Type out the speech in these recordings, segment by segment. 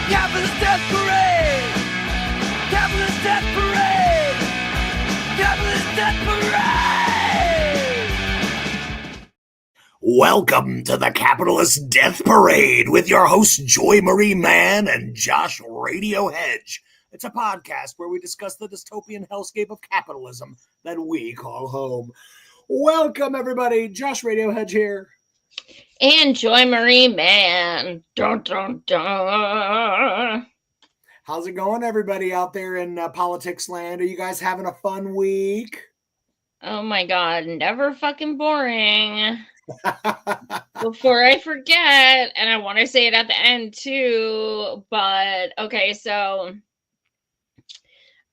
Capitalist Death Parade! Capitalist Death Parade! Capitalist Death Parade! Welcome to the Capitalist Death Parade with your hosts Joy Marie Mann and Josh Radio Hedge. It's a podcast where we discuss the dystopian hellscape of capitalism that we call home. Welcome, everybody. Josh Radio Hedge here. And Joy Marie Mann. Dun, dun, dun. How's it going, everybody out there in politics land? Are you guys having a fun week? Oh my God, never fucking boring. Before I forget, and I want to say it at the end too, but okay, so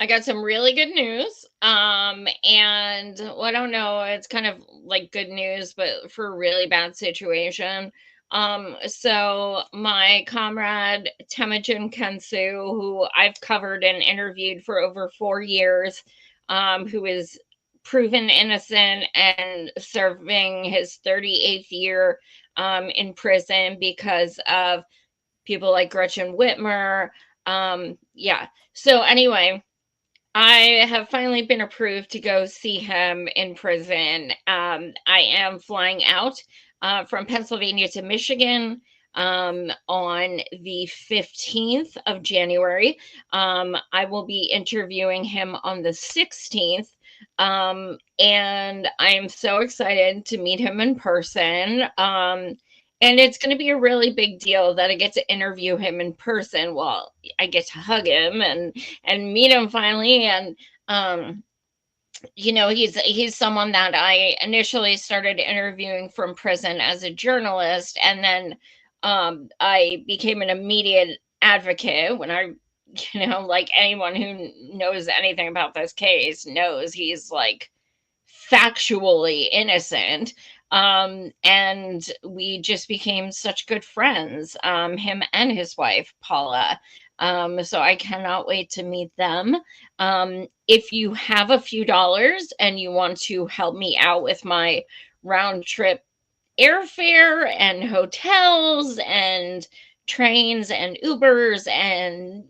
I got some really good news. And well, I don't know, it's kind of like good news, but for a really bad situation. So my comrade Temujin Kensu, who I've covered and interviewed for over 4 years, who is proven innocent and serving his 38th year in prison because of people like Gretchen Whitmer. Yeah. So anyway, I have finally been approved to go see him in prison. I am flying out from Pennsylvania to Michigan on the 15th of January. I will be interviewing him on the 16th. And I'm so excited to meet him in person. And it's going to be a really big deal that I get to interview him in person. Well, I get to hug him and meet him finally. And, you know, he's someone that I initially started interviewing from prison as a journalist. And then I became an immediate advocate when I, you know, like anyone who knows anything about this case knows he's like factually innocent. And we just became such good friends, him and his wife, Paula. So I cannot wait to meet them. If you have a few dollars and you want to help me out with my round trip airfare and hotels and trains and Ubers and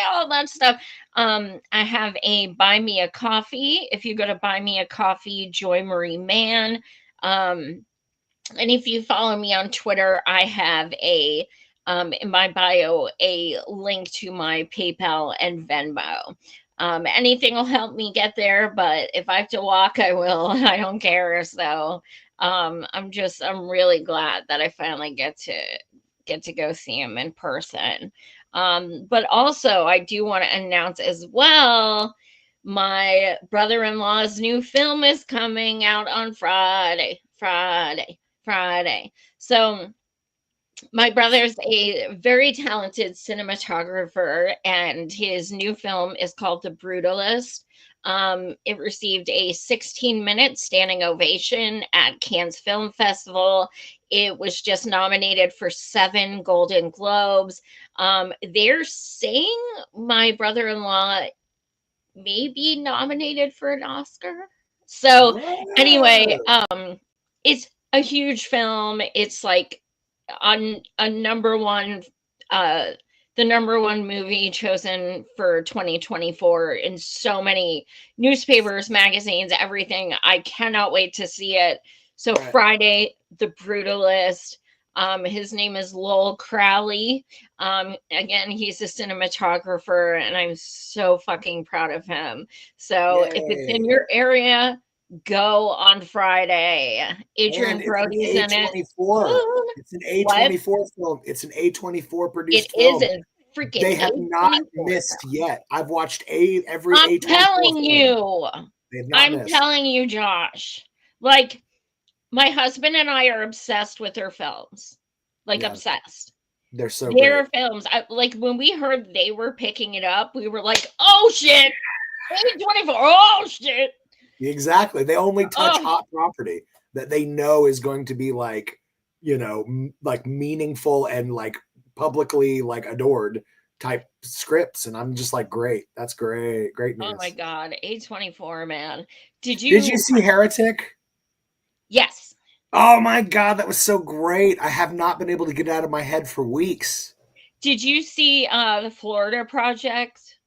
all that stuff, I have a Buy Me a Coffee. If you go to Buy Me a Coffee, Joy Marie Mann. And if you follow me on Twitter, I have in my bio a link to my PayPal and Venmo. Anything will help me get there, but if I have to walk, I will. I don't care. So I'm really glad that I finally get to go see him in person. But also I do want to announce as well, my brother-in-law's new film is coming out on Friday. So my brother's a very talented cinematographer, and his new film is called The Brutalist. It received a 16-minute standing ovation at Cannes Film Festival. It was just nominated for 7 Golden Globes. They're saying my brother-in-law may be nominated for an Oscar. So anyway, it's a huge film. It's like on a number one, the number one movie chosen for 2024 in so many newspapers, magazines, everything. I cannot wait to see it. So Friday, The Brutalist. His name is Lowell Crowley. Again, he's a cinematographer, and I'm so fucking proud of him. So if it's in your area, go on Friday. Adrian Brody's in it. It's an A24 film. It's an A24 produced film. It is a freaking They have not missed yet. I've watched every A24 film. I'm telling you, Josh. Like, my husband and I are obsessed with their films. Like, obsessed. They're so Their great. films. Like, when we heard they were picking it up, we were like, oh, shit. A24. Oh, shit. Exactly. They only touch hot property that they know is going to be like, you know, like meaningful and like publicly like adored type scripts. And I'm just like, great. That's great. Great news. Oh my God. A24, man. Did you see Heretic? Yes. Oh my God. That was so great. I have not been able to get it out of my head for weeks. Did you see the Florida Project?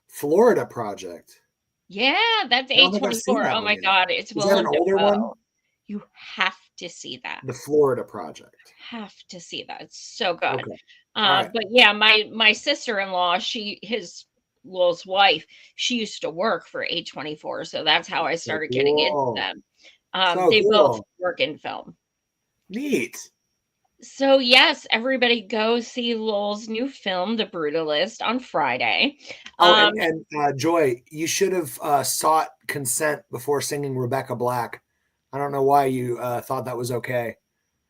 Florida Project. Yeah, that's I don't think I've seen A24. that Oh one my yet. God, it's Is that an Willem older one? Dafoe. You have to see that. The Florida Project. Have to see that. It's so good. Okay. All right. But yeah, my sister-in-law, Lil's wife, she used to work for A24, so that's how I So started getting into cool. them. So They both cool. work in film. Neat. So yes, everybody go see Lowell's new film, The Brutalist, on Friday. Oh, and Joy, you should have sought consent before singing Rebecca Black. I don't know why you thought that was okay.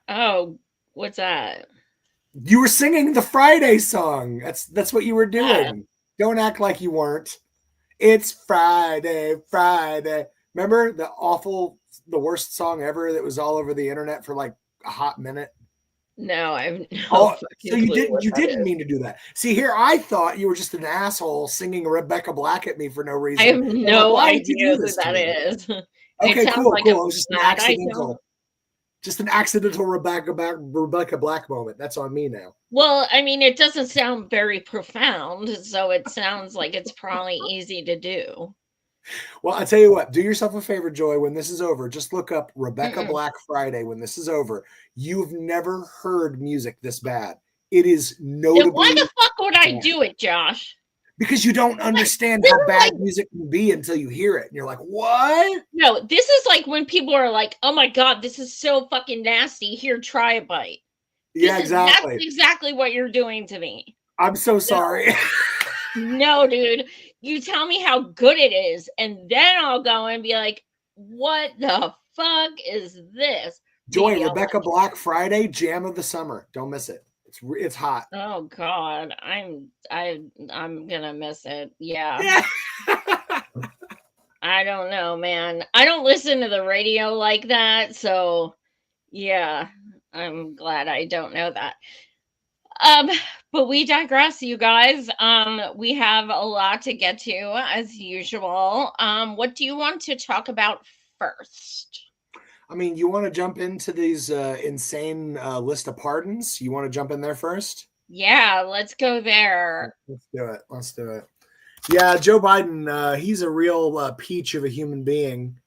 Oh, what's that? You were singing the Friday song. That's what you were doing. Don't act like you weren't. It's Friday, Friday. Remember the worst song ever that was all over the internet for like a hot minute? No, I have no Oh, so fucking clue you what that didn't is. mean to do that. See, here I thought you were just an asshole singing Rebecca Black at me for no reason. I have I'm like, no why did you idea do who this to that me? is. It Okay, sounds cool, like cool. a It was just an bad accidental, item. Rebecca Black moment. That's on me now. Well, I mean, it doesn't sound very profound, so it sounds like it's probably easy to do. Well, I tell you what, do yourself a favor, Joy. When this is over, just look up Rebecca Mm-mm. Black Friday. When this is over, you've never heard music this bad. It is notably. Then why the fuck would I do it, Josh? Because you don't understand how bad music can be until you hear it. And you're like, what? No, this is like when people are like, oh my God, this is so fucking nasty. Here, try a bite. Yeah, exactly. That's exactly what you're doing to me. I'm so sorry. No, dude. You tell me how good it is, and then I'll go and be like, what the fuck is this? Joy, Maybe Rebecca Black Friday, jam of the summer. Don't miss it. It's hot. Oh God, I'm gonna miss it. Yeah. I don't know, man. I don't listen to the radio like that, so yeah, I'm glad I don't know that. But we digress, you guys. We have a lot to get to as usual. What do you want to talk about first? I mean, you want to jump into these insane list of pardons? You want to jump in there first? Yeah, let's go there. Let's do it. Yeah, Joe Biden, he's a real peach of a human being.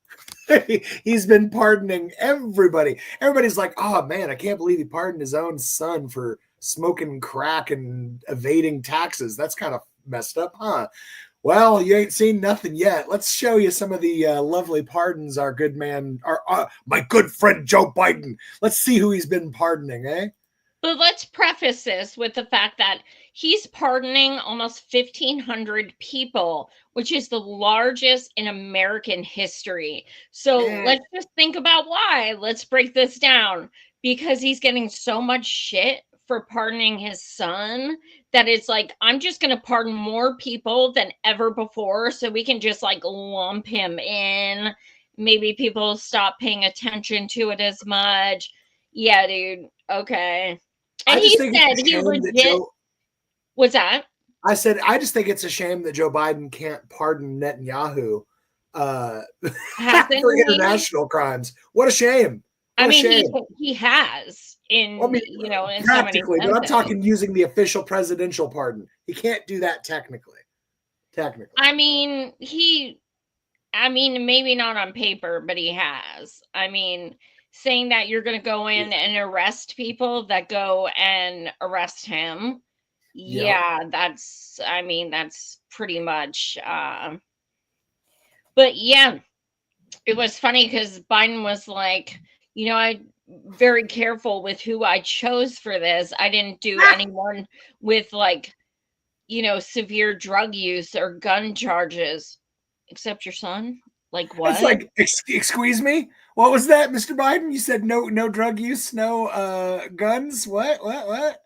He's been pardoning everybody. Everybody's like, oh man, I can't believe he pardoned his own son for smoking crack and evading taxes. That's kind of messed up, huh? Well, you ain't seen nothing yet. Let's show you some of the lovely pardons our good man, my good friend Joe Biden. Let's see who he's been pardoning, eh? But let's preface this with the fact that he's pardoning almost 1,500 people, which is the largest in American history. So let's just think about why. Let's break this down. Because he's getting so much shit for pardoning his son that it's like, I'm just going to pardon more people than ever before so we can just like lump him in. Maybe people stop paying attention to it as much. Yeah, dude. Okay. And he said he legit. What's that? I said, I just think it's a shame that Joe Biden can't pardon Netanyahu for international crimes. What a shame. I mean, he has in, in practically, so many but I'm talking using the official presidential pardon. He can't do that technically. I mean, maybe not on paper, but he has. I mean, saying that you're going to go in and arrest people that go and arrest him. Yeah, that's pretty much. But yeah, it was funny because Biden was like, I'm very careful with who I chose for this. I didn't do anyone with severe drug use or gun charges, except your son. Like what? It's like, excuse me? What was that, Mr. Biden? You said no drug use, no guns? What? Like,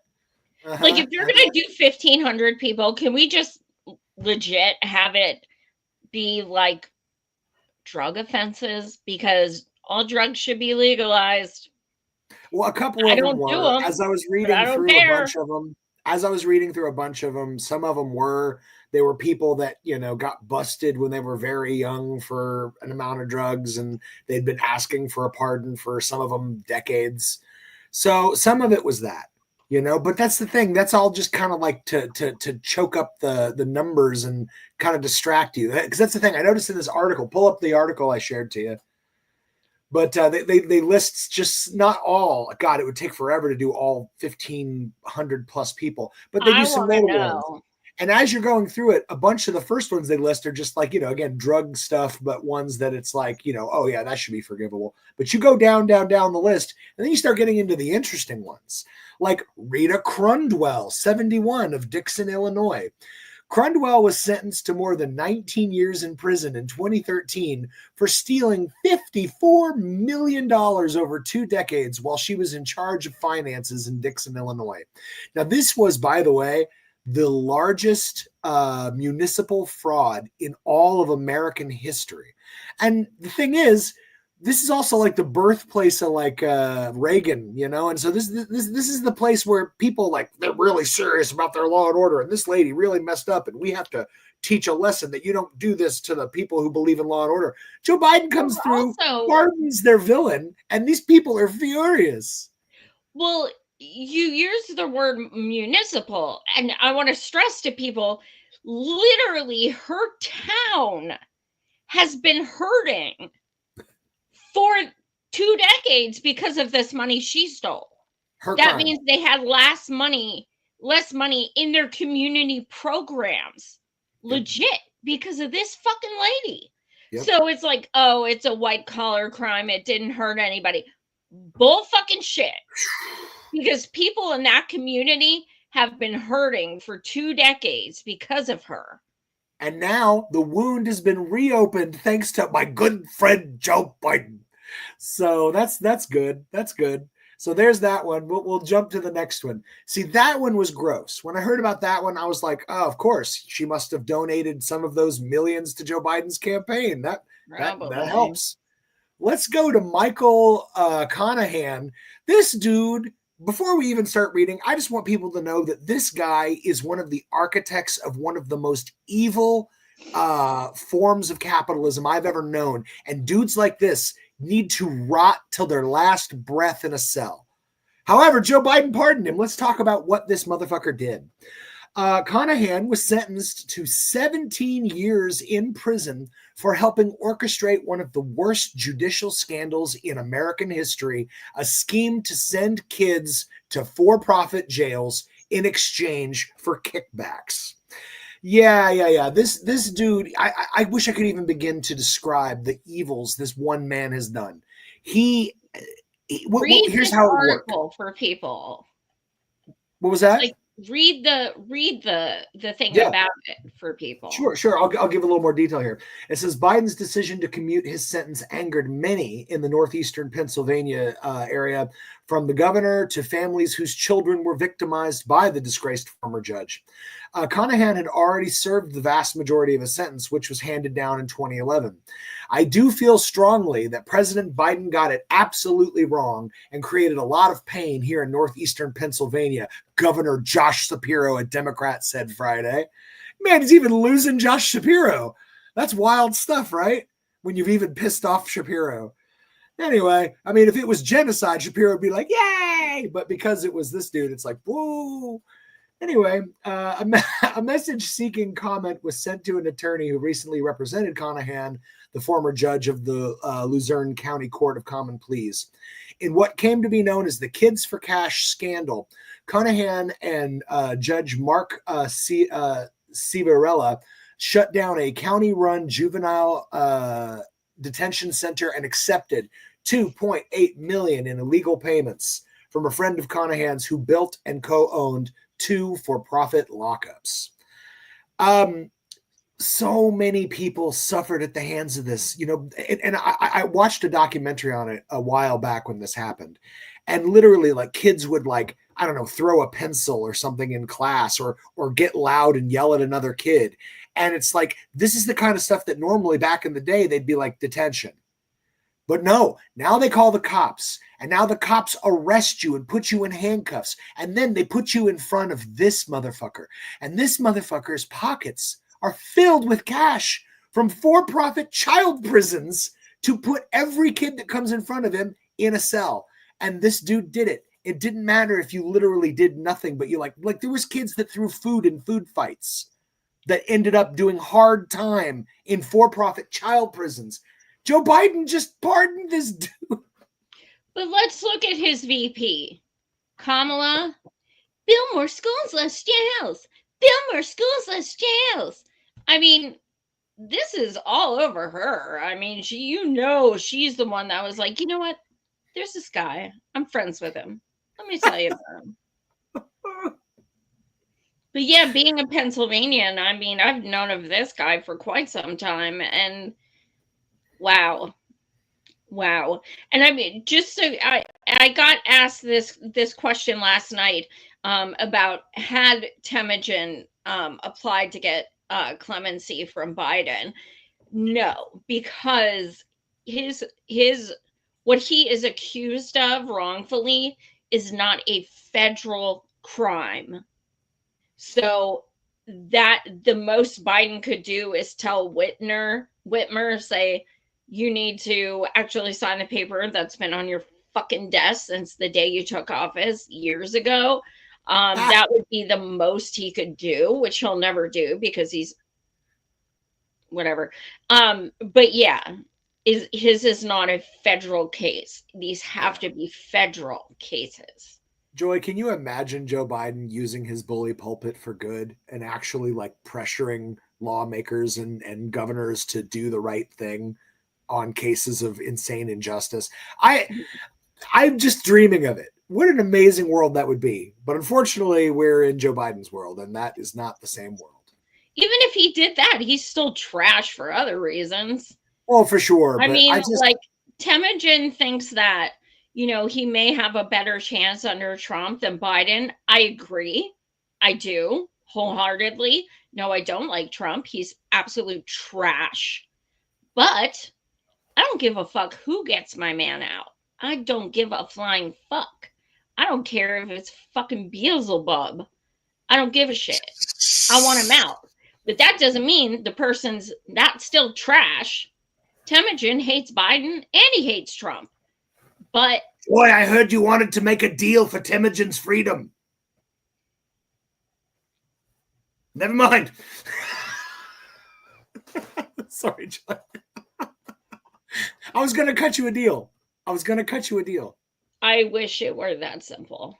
if you're going to do 1,500 people, can we just legit have it be like drug offenses? Because all drugs should be legalized. Well, a couple of them were. As I was reading through a bunch of them, some of them were. They were people that, got busted when they were very young for an amount of drugs, and they'd been asking for a pardon for some of them decades. So some of it was that. But that's the thing. That's all just kind of like to choke up the numbers and kind of distract you. Because that's the thing. I noticed in this article, pull up the article I shared to you. But they list just not all. God, it would take forever to do all 1,500 plus people. But they do some notable ones. And as you're going through it, a bunch of the first ones they list are just like, again, drug stuff, but ones that it's like, oh yeah, that should be forgivable. But you go down the list, and then you start getting into the interesting ones. Like Rita Crundwell, 71, of Dixon, Illinois. Crundwell was sentenced to more than 19 years in prison in 2013 for stealing $54 million over 2 decades while she was in charge of finances in Dixon, Illinois. Now, this was, by the way, the largest municipal fraud in all of American history. And the thing is, this is also like the birthplace of like Reagan, and so this is the place where people like they're really serious about their law and order, and this lady really messed up, and we have to teach a lesson that you don't do this to the people who believe in law and order. Joe Biden comes through, pardons their villain, and these people are furious. Well, you use the word municipal, and I want to stress to people, literally her town has been hurting for 2 decades because of this money she stole. That means they had less money in their community programs, legit, because of this fucking lady. Yep. So it's like, oh, it's a white collar crime. It didn't hurt anybody. Bull fucking shit. Because people in that community have been hurting for 2 decades because of her. And now the wound has been reopened thanks to my good friend Joe Biden. So that's good. That's good. So there's that one. We'll jump to the next one. See, that one was gross. When I heard about that one, I was like, oh, of course, she must have donated some of those millions to Joe Biden's campaign. That helps. Let's go to Michael Conahan. This dude, before we even start reading, I just want people to know that this guy is one of the architects of one of the most evil forms of capitalism I've ever known. And dudes like this need to rot till their last breath in a cell. However, Joe Biden pardoned him. Let's talk about what this motherfucker did. Conahan was sentenced to 17 years in prison for helping orchestrate one of the worst judicial scandals in American history, a scheme to send kids to for-profit jails in exchange for kickbacks. Yeah. This dude, I wish I could even begin to describe the evils this one man has done. Here's how it worked for people. What was that? Like, read the thing about it for people. Sure. I'll give a little more detail here. It says Biden's decision to commute his sentence angered many in the northeastern Pennsylvania area, from the governor to families whose children were victimized by the disgraced former judge. Conahan had already served the vast majority of his sentence, which was handed down in 2011. I do feel strongly that President Biden got it absolutely wrong and created a lot of pain here in northeastern Pennsylvania, Governor Josh Shapiro, a Democrat, said Friday. Man, he's even losing Josh Shapiro. That's wild stuff, right? When you've even pissed off Shapiro. Anyway, I mean, if it was genocide, Shapiro would be like, yay! But because it was this dude, it's like, woo! Anyway, a message-seeking comment was sent to an attorney who recently represented Conahan, the former judge of the Luzerne County Court of Common Pleas. In what came to be known as the Kids for Cash scandal, Conahan and Judge Mark Civarella shut down a county-run juvenile detention center and accepted $2.8 million in illegal payments from a friend of Conahan's who built and co-owned 2 for-profit lockups. So many people suffered at the hands of this, and I watched a documentary on it a while back when this happened, and literally like kids would throw a pencil or something in class or get loud and yell at another kid. And it's like, this is the kind of stuff that normally back in the day, they'd be like detention. But no, now they call the cops, and now the cops arrest you and put you in handcuffs. And then they put you in front of this motherfucker. And this motherfucker's pockets are filled with cash from for-profit child prisons to put every kid that comes in front of him in a cell. And this dude did it. It didn't matter if you literally did nothing, but you like there was kids that threw food in food fights that ended up doing hard time in for-profit child prisons. Joe Biden just pardoned this dude. But let's look at his VP. Kamala, build more schools, less jails. Build more schools, less jails. I mean, this is all over her. I mean, she's the one that was like, you know what? There's this guy. I'm friends with him. Let me tell you about him. But yeah, being a Pennsylvanian, I mean, I've known of this guy for quite some time, and wow. And I mean, just so I got asked this question last night about had Temujin applied to get clemency from Biden. No, because his what he is accused of wrongfully is not a federal crime. So that the most Biden could do is tell Whitmer, say, you need to actually sign a paper that's been on your fucking desk since the day you took office years ago. That would be the most he could do, which he'll never do because he's whatever. But yeah, his is not a federal case. These have to be federal cases. Joy, can you imagine Joe Biden using his bully pulpit for good and actually like pressuring lawmakers and governors to do the right thing on cases of insane injustice? I'm just dreaming of it. What an amazing world that would be. But unfortunately, we're in Joe Biden's world, and that is not the same world. Even if he did that, he's still trash for other reasons. Well, for sure. I mean, like Temujin thinks that, you know, he may have a better chance under Trump than Biden. I agree. I do wholeheartedly. No, I don't like Trump. He's absolute trash. But I don't give a fuck who gets my man out. I don't give a flying fuck. I don't care if it's fucking Beelzebub. I don't give a shit. I want him out. But that doesn't mean the person's not still trash. Temujin hates Biden and he hates Trump. But boy, I heard you wanted to make a deal for Temujin's freedom. Never mind. Sorry, John. I was going to cut you a deal. I wish it were that simple.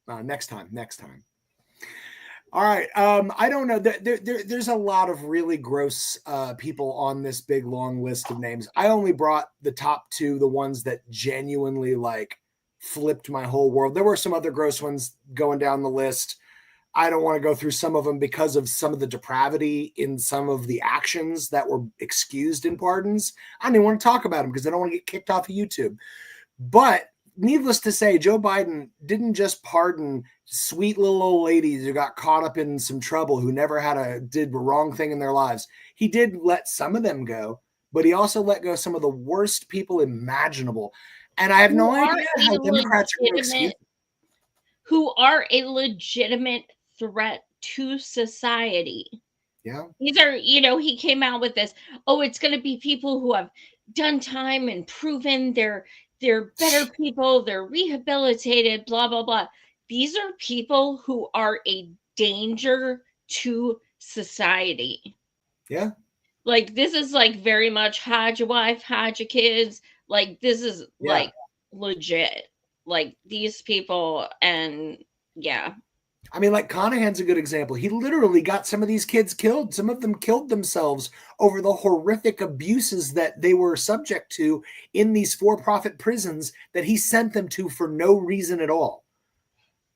Next time. All right. I don't know. There's a lot of really gross people on this big, long list of names. I only brought the top two, the ones that genuinely like flipped my whole world. There were some other gross ones going down the list. I don't want to go through some of them because of some of the depravity in some of the actions that were excused in pardons. I don't even want to talk about them because I don't want to get kicked off of YouTube. But needless to say, Joe Biden didn't just pardon sweet little old ladies who got caught up in some trouble, who never did the wrong thing in their lives. He did let some of them go, but he also let go some of the worst people imaginable. And I have no idea how Democrats are going to excuse it. Who are a legitimate threat to society. Yeah. These are, he came out with this, it's going to be people who have done time and proven they're better people, they're rehabilitated, blah, blah, blah. These are people who are a danger to society. Yeah. Like, this is like very much hide your wife, hide your kids. Like, this is like legit. Like, these people, and yeah. I mean, like, Conahan's a good example. He literally got some of these kids killed. Some of them killed themselves over the horrific abuses that they were subject to in these for-profit prisons that he sent them to for no reason at all.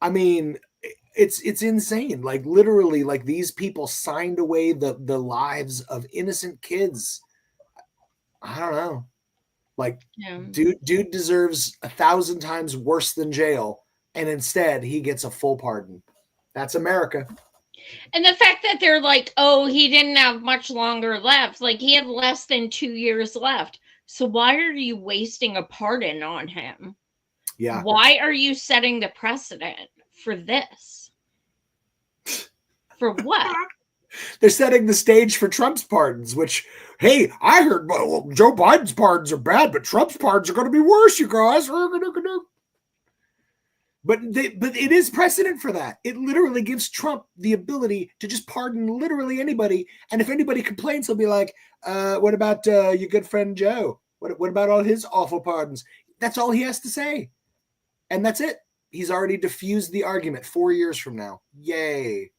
I mean, it's insane. Like, literally, like, these people signed away the lives of innocent kids. I don't know. Like, dude deserves 1,000 times worse than jail, and instead he gets a full pardon. That's America. And the fact that they're like, oh, he didn't have much longer left. Like, he had less than 2 years left. So why are you wasting a pardon on him? Yeah. Why are you setting the precedent for this? For what? They're setting the stage for Trump's pardons, which, hey, I heard Joe Biden's pardons are bad, but Trump's pardons are going to be worse, you guys. But it is precedent for that. It literally gives Trump the ability to just pardon literally anybody. And if anybody complains, he'll be like, what about your good friend Joe? What about all his awful pardons? That's all he has to say. And that's it. He's already diffused the argument 4 years from now. Yay.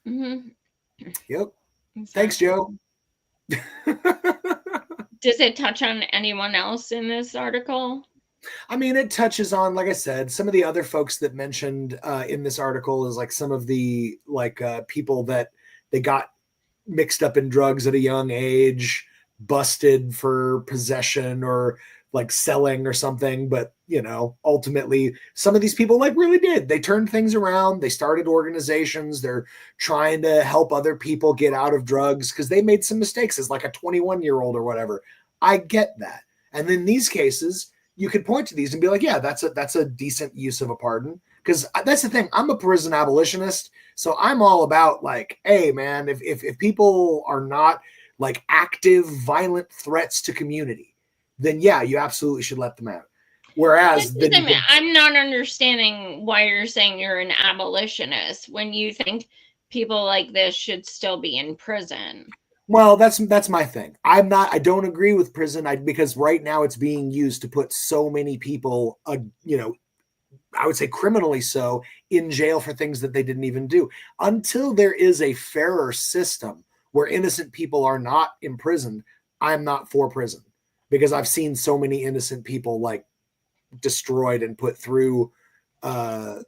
Mm-hmm. Yep. Exactly. Thanks, Joe. Does it touch on anyone else in this article? I mean, it touches on, like I said, some of the other folks that mentioned in this article is like some of the people that they got mixed up in drugs at a young age, busted for possession or like selling or something. But, you know, ultimately some of these people like really did. They turned things around. They started organizations. They're trying to help other people get out of drugs because they made some mistakes as like a 21-year-old or whatever. I get that. And in these cases, you could point to these and be like, yeah, that's a decent use of a pardon. Because that's the thing. I'm a prison abolitionist. So I'm all about like, hey, man, if people are not like active, violent threats to community, then yeah, you absolutely should let them out. Whereas I'm not understanding why you're saying you're an abolitionist when you think people like this should still be in prison. Well, that's my thing. I don't agree with prison because right now it's being used to put so many people, you know, I would say criminally so, in jail for things that they didn't even do. Until there is a fairer system where innocent people are not imprisoned, I'm not for prison because I've seen so many innocent people like destroyed and put through. But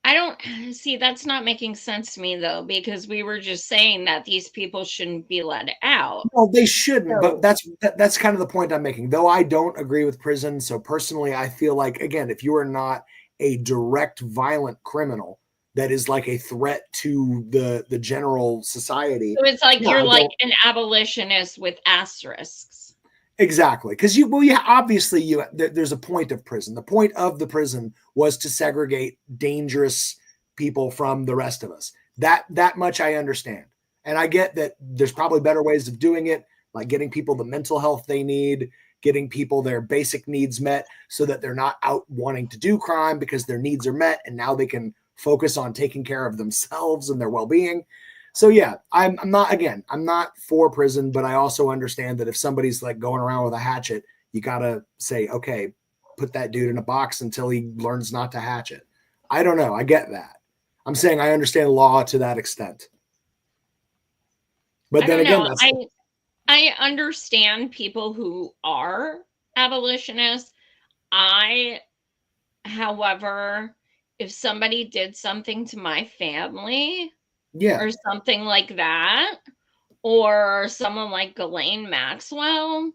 I don't see that's not making sense to me though, because we were just saying that these people shouldn't be let out. Well, they shouldn't, but that's kind of the point I'm making. Though I don't agree with prison, so personally, I feel like again, if you are not a direct violent criminal that is like a threat to the general society, so it's like you're like an abolitionist with asterisks. Exactly, because obviously there's a point of prison. The point of the prison was to segregate dangerous people from the rest of us. That much I understand, and I get that there's probably better ways of doing it, like getting people the mental health they need, getting people their basic needs met, so that they're not out wanting to do crime because their needs are met, and now they can focus on taking care of themselves and their well-being. So yeah, I'm not for prison, but I also understand that if somebody's like going around with a hatchet, you gotta say, okay, put that dude in a box until he learns not to hatchet. I don't know. I get that. I'm saying I understand law to that extent. But then again, I understand people who are abolitionists. However, if somebody did something to my family, or something like that, or someone like Ghislaine Maxwell,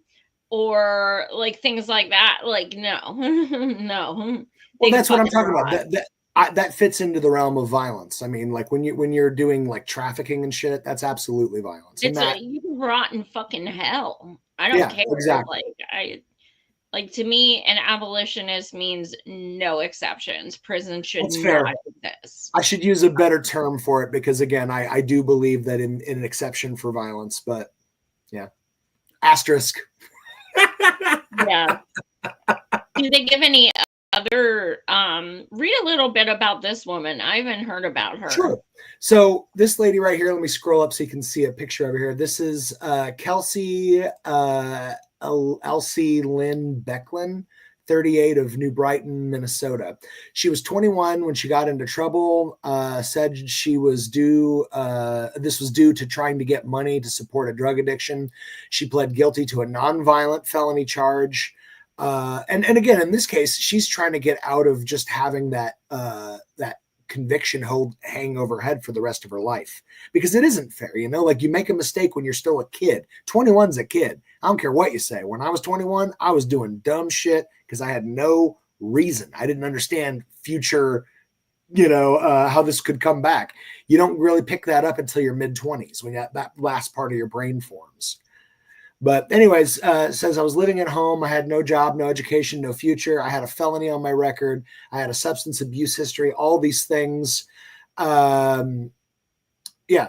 or like things like that, like no, no. Well, that's what I'm talking about. That fits into the realm of violence. I mean, like when you're doing like trafficking and shit, that's absolutely violence. You can rot in fucking hell. I don't care. Exactly. Like to me, an abolitionist means no exceptions. Prison should not exist. I should use a better term for it because again, I do believe that in an exception for violence, but yeah. Asterisk. Yeah. Do they give any other read a little bit about this woman? I haven't heard about her. Sure. So this lady right here, let me scroll up so you can see a picture over here. This is Kelsey Elsie Lynn Becklin, 38, of New Brighton, Minnesota. She was 21 when she got into trouble, said she was this was due to trying to get money to support a drug addiction. She pled guilty to a nonviolent felony charge. And again, in this case, she's trying to get out of just having that conviction hang over her head for the rest of her life, because it isn't fair. You know, like you make a mistake when you're still a kid. 21's a kid. I don't care what you say. When I was 21, I was doing dumb shit because I had no reason. I didn't understand future, how this could come back. You don't really pick that up until your mid-20s when that last part of your brain forms. But anyways, says I was living at home. I had no job, no education, no future. I had a felony on my record. I had a substance abuse history, all these things.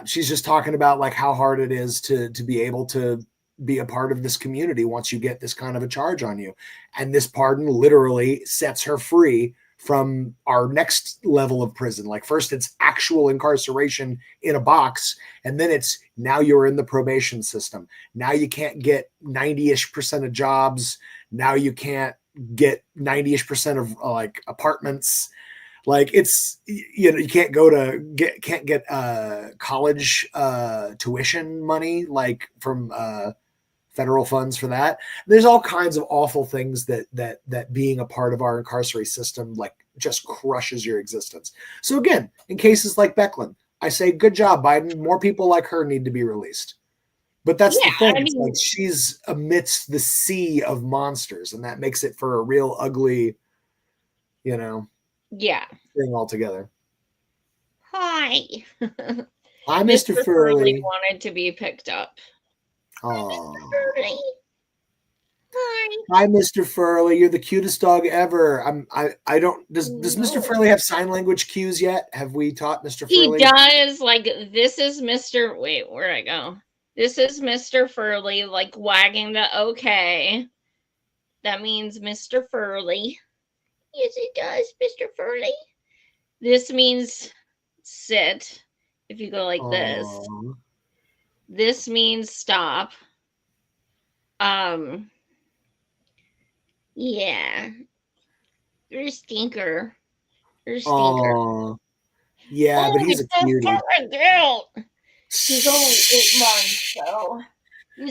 She's just talking about like how hard it is to be able to be a part of this community once you get this kind of a charge on you. And this pardon literally sets her free from our next level of prison. Like first it's actual incarceration in a box, and then it's now you're in the probation system. Now you can't get 90-ish% of jobs. Now you can't get 90-ish% of like apartments. Like it's, you know, you can't get college tuition money like from federal funds for that. There's all kinds of awful things that being a part of our incarcerate system like just crushes your existence. So again, in cases like Becklin, I say good job, Biden. More people like her need to be released. But that's the thing. It's like she's amidst the sea of monsters, and that makes it for a real ugly, you know, thing altogether. Hi. Hi, Mr. Furley. Wanted to be picked up. Oh. Hi. Hi, Mr. Furley. You're the cutest dog ever. I don't. Does Mr. Furley have sign language cues yet? Have we taught Mr. Furley? He does. Like this is Mr. Wait, where'd I go? This is Mr. Furley, like wagging the okay. That means Mr. Furley. Yes, it does, Mr. Furley. This means sit. If you go like this. This means stop. Yeah. You're a stinker. You're a stinker. Yeah, but he's a cutie. He's only 8 months, so.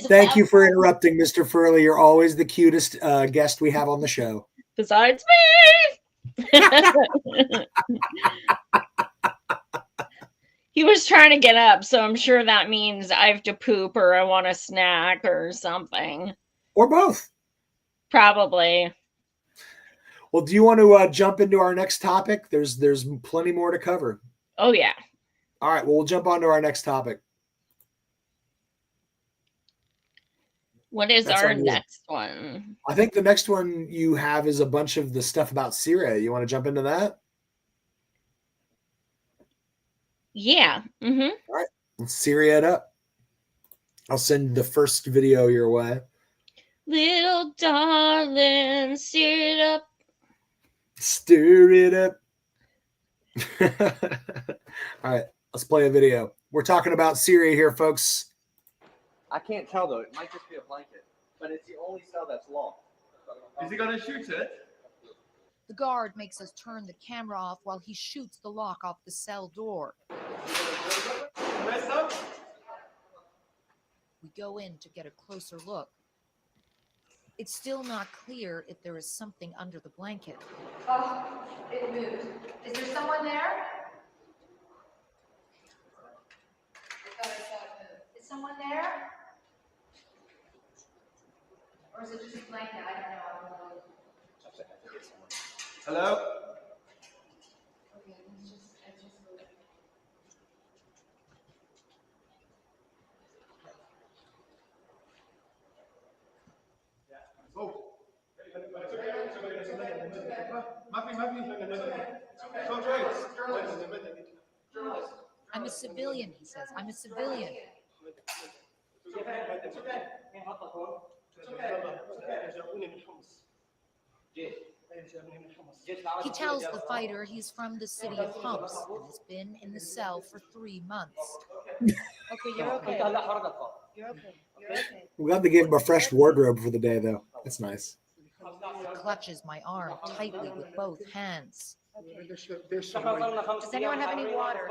Thank you for interrupting, Mr. Furley. You're always the cutest guest we have on the show. Besides me. He was trying to get up, so I'm sure that means I have to poop or I want a snack or something. Or both. Probably. Well, do you want to jump into our next topic? There's plenty more to cover. Oh, yeah. All right, well, we'll jump on to our next topic. What is our next one? I think the next one you have is a bunch of the stuff about Syria. You want to jump into that? Yeah. Mm-hmm. All right, let's Syria it up. I'll send the first video your way. Little darling, stir it up. Stir it up. All right, let's play a video. We're talking about Syria here, folks. I can't tell though. It might just be a blanket, but it's the only cell that's locked. Is he gonna shoot it? The guard makes us turn the camera off while he shoots the lock off the cell door. We go in to get a closer look. It's still not clear if there is something under the blanket. Oh, it moved. Is there someone there? I thought I saw it move. Is someone there? Or is it just a blanket? I don't know. Hello? Okay, I just moved. Oh. I'm a civilian, he says. I'm a civilian. He tells the fighter he's from the city of Homs and has been in the cell for 3 months. Okay, you're okay. You're okay. You're okay. We got to give him a fresh wardrobe for the day, though. That's nice. He clutches my arm tightly with both hands. Okay. Does anyone have any water?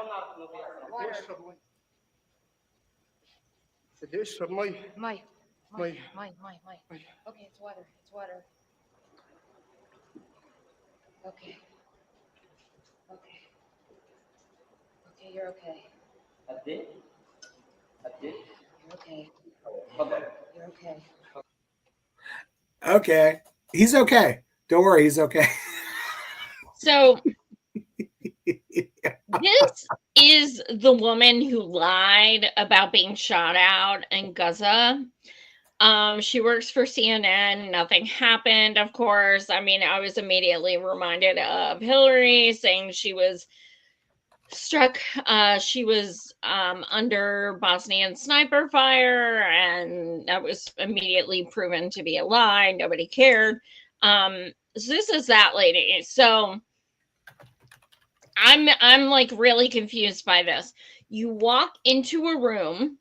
Water. Mike. Okay, it's water. It's water. Okay. Okay. Okay, you're okay. You're okay. You're okay. Okay. He's okay. Don't worry, he's okay. So this is the woman who lied about being shot out in Gaza. She works for CNN. Nothing happened, of course. I mean, I was immediately reminded of Hillary saying she was struck. She was under Bosnian sniper fire, and that was immediately proven to be a lie. Nobody cared. So this is that lady. So I'm like really confused by this. You walk into a room,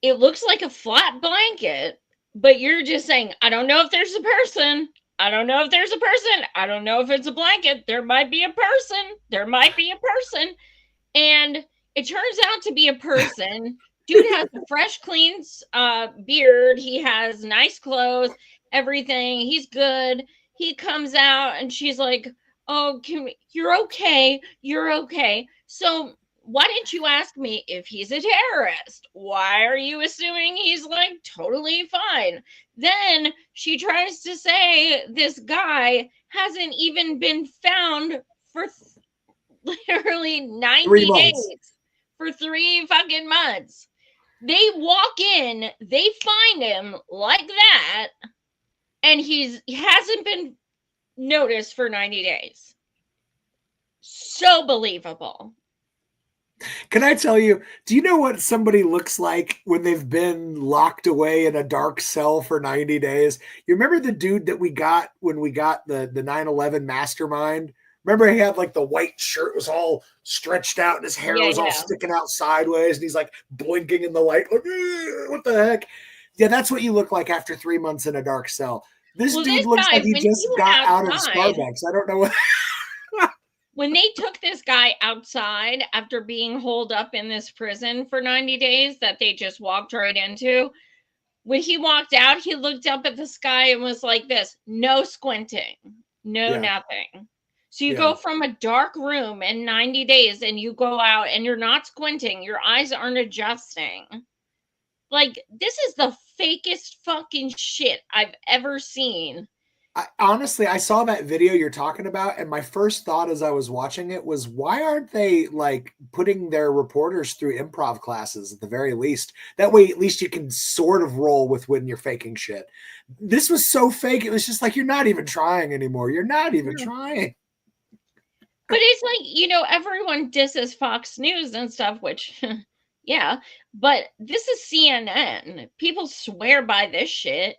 it looks like a flat blanket, but you're just saying, I don't know if there's a person. I don't know if there's a person. I don't know if it's a blanket. There might be a person. There might be a person. And it turns out to be a person. Dude has a fresh, clean beard. He has nice clothes, everything. He's good. He comes out and she's like, oh, you're okay. You're okay. So why didn't you ask me if he's a terrorist? Why are you assuming he's like totally fine? Then she tries to say this guy hasn't even been found for literally 90 days, for 3 fucking months. They walk in, they find him like that, and he hasn't been noticed for 90 days. So believable. Can I tell you, do you know what somebody looks like when they've been locked away in a dark cell for 90 days? You remember the dude that we got when we got the 9/11 mastermind? Remember he had like the white shirt was all stretched out and his hair was all sticking out sideways and he's like blinking in the light. Like, what the heck? Yeah, that's what you look like after 3 months in a dark cell. This dude looks like he just got out of Starbucks. I don't know what. When they took this guy outside after being holed up in this prison for 90 days that they just walked right into, when he walked out, he looked up at the sky and was like this, no squinting, no nothing. So you go from a dark room in 90 days and you go out and you're not squinting, your eyes aren't adjusting. Like, this is the fakest fucking shit I've ever seen. Honestly, I saw that video you're talking about, and my first thought as I was watching it was, why aren't they like putting their reporters through improv classes at the very least? That way, at least you can sort of roll with when you're faking shit. This was so fake. It was just like, you're not even trying anymore. You're not even trying. But it's like, everyone disses Fox News and stuff, which, yeah, but this is CNN. People swear by this shit.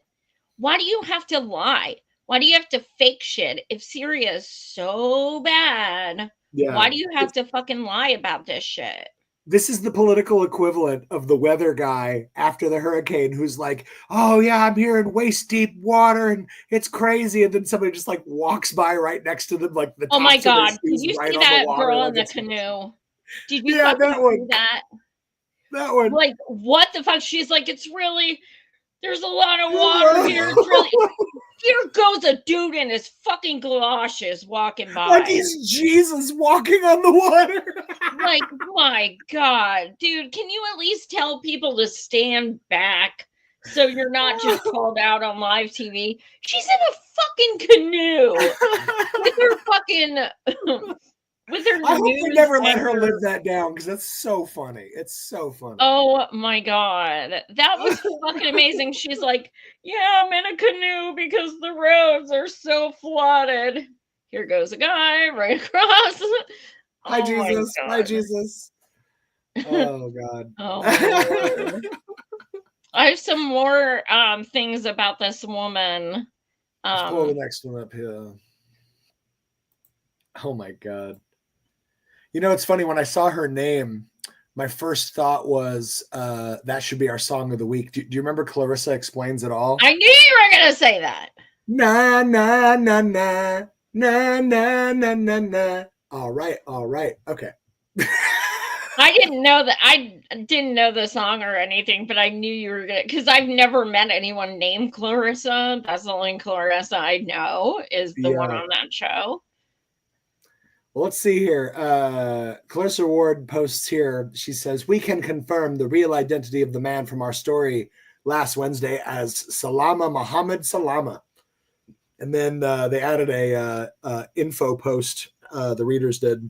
Why do you have to lie? Why do you have to fake shit? If Syria is so bad, why do you have to fucking lie about this shit? This is the political equivalent of the weather guy after the hurricane who's like, oh yeah, I'm here in waist deep water and it's crazy. And then somebody just like walks by right next to them. Like oh my God. Did you see that girl in the canoe? Did you that one? That? That one. Like, what the fuck? She's like, there's a lot of water here. It's really, here goes a dude in his fucking galoshes walking by. Like he's Jesus walking on the water. Like, my God, dude, can you at least tell people to stand back so you're not just called out on live TV? She's in a fucking canoe with her fucking... With her I hope they never let her live that down because that's so funny. It's so funny. Oh my God. That was fucking amazing. She's like, yeah, I'm in a canoe because the roads are so flooded. Here goes a guy right across. Hi, Jesus. Hi, Jesus. Oh, God. Oh, my Lord. I have some more things about this woman. Let's pull the next one up here. Oh, my God. It's funny. When I saw her name, my first thought was that should be our song of the week. Do you remember Clarissa Explains It All? I knew you were going to say that. Na, na, na, na, na, na, na, na, na. All right. Okay. I didn't know that. I didn't know the song or anything, but I knew you were going to, because I've never met anyone named Clarissa. That's the only Clarissa I know is the one on that show. Well, let's see here. Clarissa Ward posts here. She says, we can confirm the real identity of the man from our story last Wednesday as Salama Muhammad Salama. And then they added a info post, the readers did.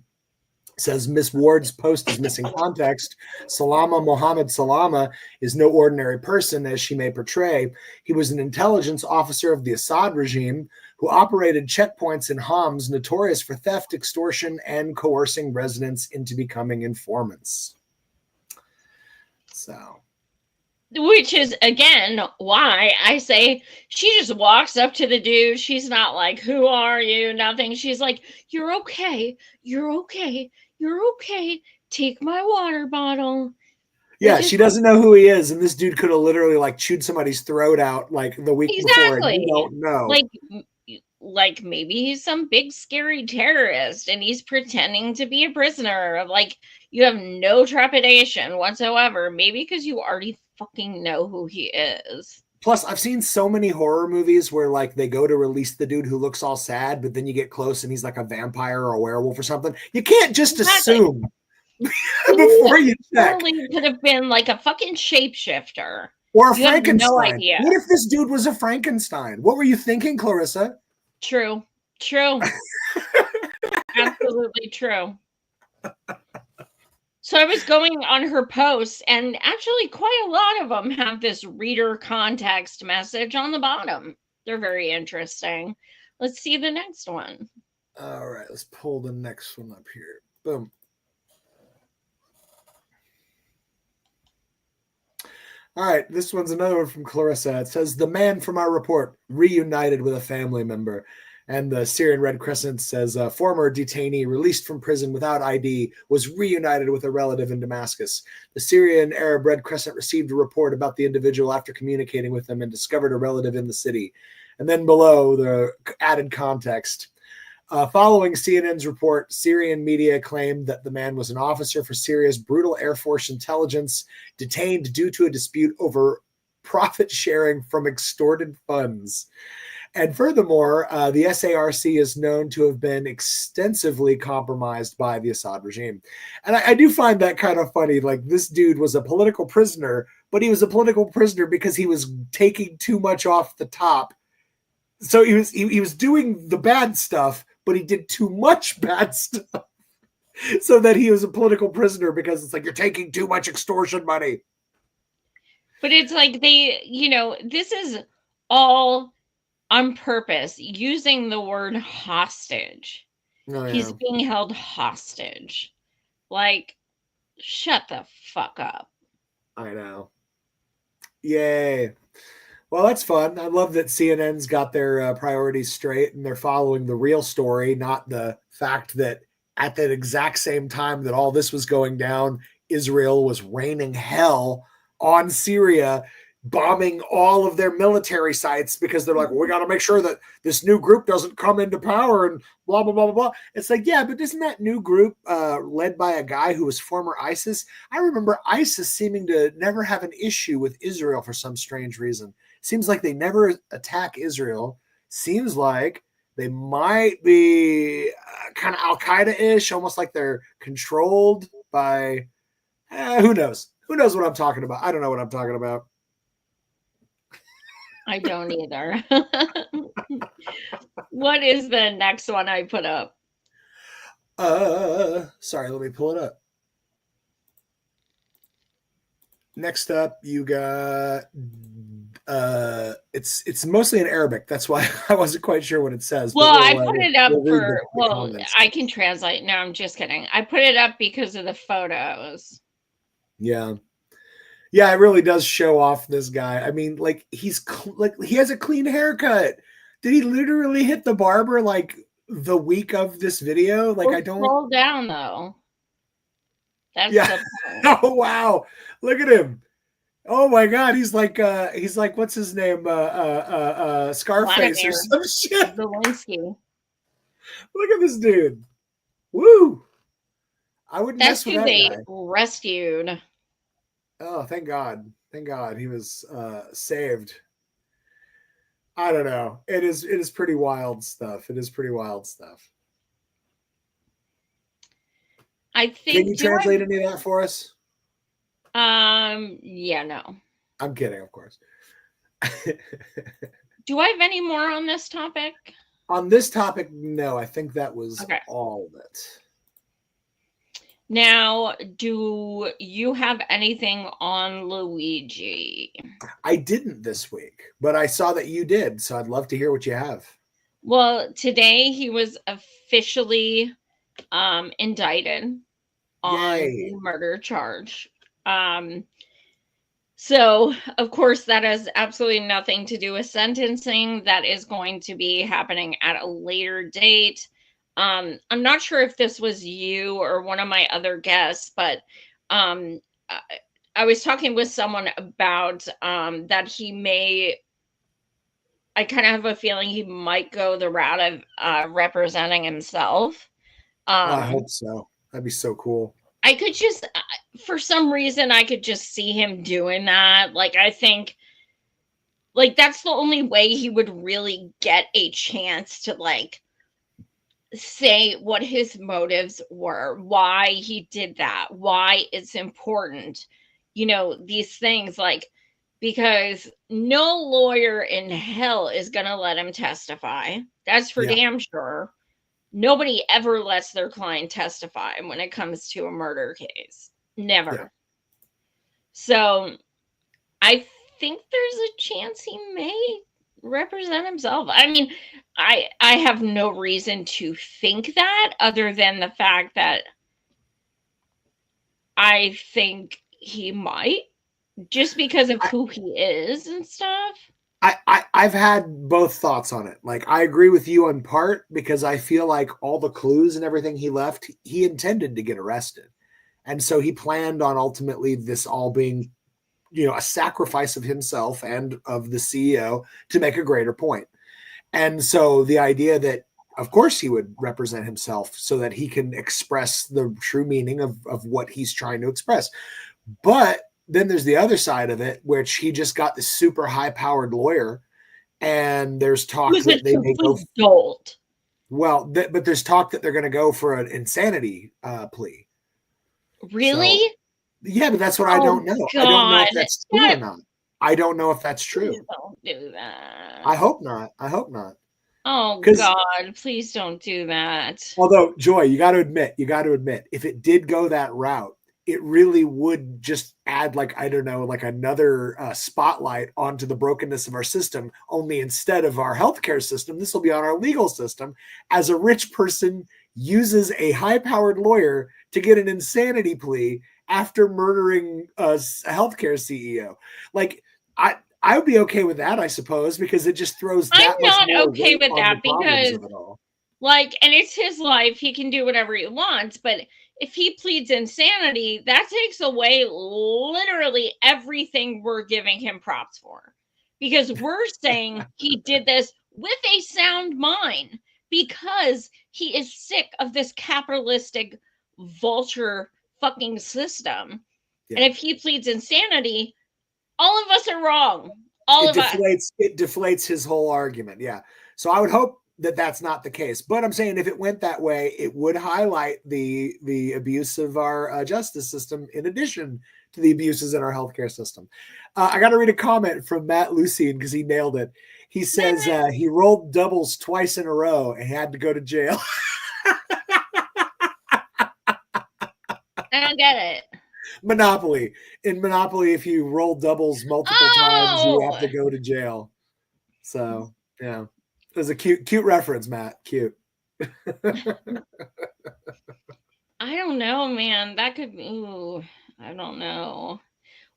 It says, Miss Ward's post is missing context. Salama Muhammad Salama is no ordinary person, as she may portray. He was an intelligence officer of the Assad regime who operated checkpoints in Homs notorious for theft, extortion, and coercing residents into becoming informants. So, which is, again, why I say she just walks up to the dude. She's not like, who are you? Nothing. She's like, you're okay. You're okay. You're okay. Take my water bottle. yeah, she doesn't know who he is, and this dude could have literally like chewed somebody's throat out like the week before, and you don't know. Like maybe he's some big scary terrorist and he's pretending to be a prisoner. Like, you have no trepidation whatsoever. Maybe because you already fucking know who he is. Plus, I've seen so many horror movies where like they go to release the dude who looks all sad, but then you get close and he's like a vampire or a werewolf or something. You can't just assume before you check. He could have been like a fucking shapeshifter. Or a You have Frankenstein. no idea. What if this dude was a Frankenstein? What were you thinking, Clarissa? True. Absolutely true. So I was going on her posts, and actually quite a lot of them have this reader context message on the bottom. They're very interesting. Let's see the next one. All right, let's pull the next one up here. Boom. All right, this one's another one from Clarissa. It says, the man from our report reunited with a family member. And the Syrian Red Crescent says, a former detainee released from prison without ID was reunited with a relative in Damascus. The Syrian Arab Red Crescent received a report about the individual after communicating with them and discovered a relative in the city. And then below, the added context. Following CNN's report, Syrian media claimed that the man was an officer for Syria's brutal Air Force intelligence, detained due to a dispute over profit sharing from extorted funds. And furthermore, the SARC is known to have been extensively compromised by the Assad regime. And I do find that kind of funny. Like, this dude was a political prisoner, but he was a political prisoner because he was taking too much off the top. So he was doing the bad stuff, but he did too much bad stuff. So that he was a political prisoner because it's like, you're taking too much extortion money. But it's like this is all on purpose, using the word hostage. Oh, yeah. He's being held hostage. Like, shut the fuck up. I know. Yay. Well, that's fun. I love that CNN's got their priorities straight and they're following the real story, not the fact that at that exact same time that all this was going down, Israel was raining hell on Syria, bombing all of their military sites because they're like, well, we got to make sure that this new group doesn't come into power and blah, blah, blah, blah, blah. It's like, yeah, but isn't that new group led by a guy who was former ISIS? I remember ISIS seeming to never have an issue with Israel for some strange reason. Seems like they never attack Israel. Seems like they might be kind of Al-Qaeda-ish, almost like they're controlled by, who knows? Who knows what I'm talking about? I don't know what I'm talking about. I don't either. What is the next one I put up? Sorry, let me pull it up. Next up, you got it's mostly in Arabic. That's why I wasn't quite sure what it says. Well, I put it up I can translate. No, I'm just kidding. I put it up because of the photos. Yeah. Yeah, it really does show off this guy. I mean, like he has a clean haircut. Did he literally hit the barber like the week of this video? Like, I don't scroll down though. That's oh wow. Look at him. Oh my god, he's like what's his name? Scarface or some shit. Zelensky. Look at this dude. Woo. I wouldn't mess with that they guy. rescued. Oh, thank God. Thank God he was saved. I don't know. It is pretty wild stuff. It is pretty wild stuff. I think. Can you translate any of that for us? Yeah, no. I'm kidding, of course. Do I have any more on this topic? On this topic, no. I think that was all of it. Now, do you have anything on Luigi? I didn't this week, but I saw that you did, so I'd love to hear what you have. Well, today he was officially indicted on Yay. the murder charge. So, of course, that has absolutely nothing to do with sentencing. That is going to be happening at a later date. I'm not sure if this was you or one of my other guests, but um, I was talking with someone about that he may. I kind of have a feeling he might go the route of representing himself. Oh, I Um, hope so. That'd be so cool. I could just, for some reason, I could just see him doing that. Like, I think, like, that's the only way he would really get a chance to, like, say what his motives were, why he did that, why it's important, these things, like, because no lawyer in hell is going to let him testify. That's for Yeah. damn sure. Nobody ever lets their client testify when it comes to a murder case. Never. Yeah. So I think there's a chance he may represent himself. I mean, I have no reason to think that other than the fact that I think he might, just because of who he is and stuff. I've had both thoughts on it. Like, I agree with you in part because I feel like all the clues and everything he left, he intended to get arrested. And so he planned on ultimately this all being, a sacrifice of himself and of the CEO to make a greater point. And so the idea that, of course, he would represent himself so that he can express the true meaning of what he's trying to express. But then there's the other side of it, which he just got this super high-powered lawyer, and there's talk that they may go. Dolt. Well, but there's talk that they're going to go for an insanity plea. Really? So, yeah, but that's what I don't know. God. I don't know if that's true or not. I don't know if that's true. Please don't do that. I hope not. I hope not. Oh God, please don't do that. Although, Joy, you got to admit, if it did go that route, it really would just add, like, I don't know, like another spotlight onto the brokenness of our system. Only instead of our healthcare system, this will be on our legal system, as a rich person uses a high-powered lawyer to get an insanity plea after murdering a healthcare CEO. Like, I would be okay with that, I suppose, because it just throws that I'm much not more okay weight with on that the problems because, of it all. like, and it's his life. He can do whatever he wants. But if he pleads insanity, that takes away literally everything we're giving him props for. Because we're saying he did this with a sound mind because he is sick of this capitalistic vulture fucking system. Yeah. And if he pleads insanity, all of us are wrong. It deflates his whole argument. Yeah. So I would hope that that's not the case. But I'm saying if it went that way, it would highlight the abuse of our justice system in addition to the abuses in our healthcare system. I got to read a comment from Matt Lucien because he nailed it. He says he rolled doubles twice in a row and had to go to jail. I don't get it. Monopoly. In Monopoly, if you roll doubles multiple times, you have to go to jail. So, yeah. It was a cute reference, Matt. Cute. I don't know, man. That could be, I don't know.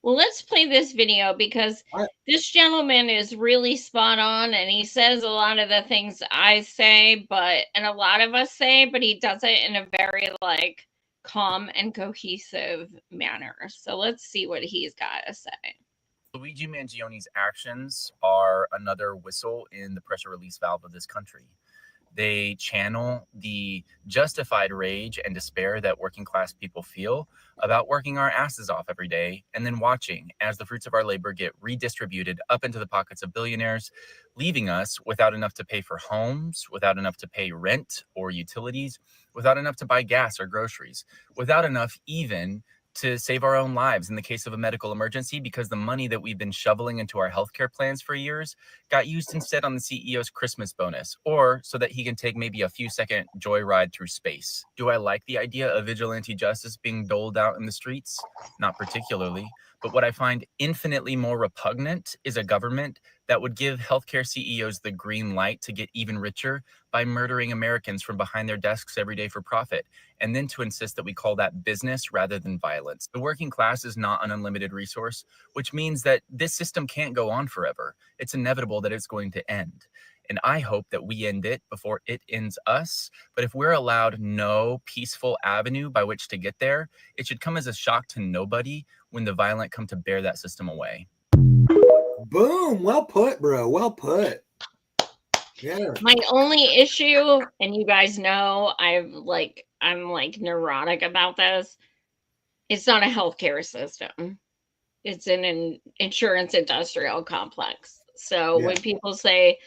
Well, let's play this video because this gentleman is really spot on and he says a lot of the things I say, and a lot of us say, but he does it in a very, like, calm and cohesive manner. So let's see what he's got to say. Luigi Mangione's actions are another whistle in the pressure release valve of this country. They channel the justified rage and despair that working class people feel about working our asses off every day and then watching as the fruits of our labor get redistributed up into the pockets of billionaires, leaving us without enough to pay for homes, without enough to pay rent or utilities, without enough to buy gas or groceries, without enough even to save our own lives in the case of a medical emergency, because the money that we've been shoveling into our healthcare plans for years got used instead on the CEO's Christmas bonus, or so that he can take maybe a few second joyride through space. Do I like the idea of vigilante justice being doled out in the streets? Not particularly. But what I find infinitely more repugnant is a government that would give healthcare CEOs the green light to get even richer by murdering Americans from behind their desks every day for profit, and then to insist that we call that business rather than violence. The working class is not an unlimited resource, which means that this system can't go on forever. It's inevitable that it's going to end. And I hope that we end it before it ends us. But if we're allowed no peaceful avenue by which to get there, it should come as a shock to nobody when the violent come to bear that system away. Boom. Well put, bro. Well put. Yeah. My only issue, and you guys know I'm like neurotic about this, it's not a healthcare system. It's an insurance industrial complex. So when people say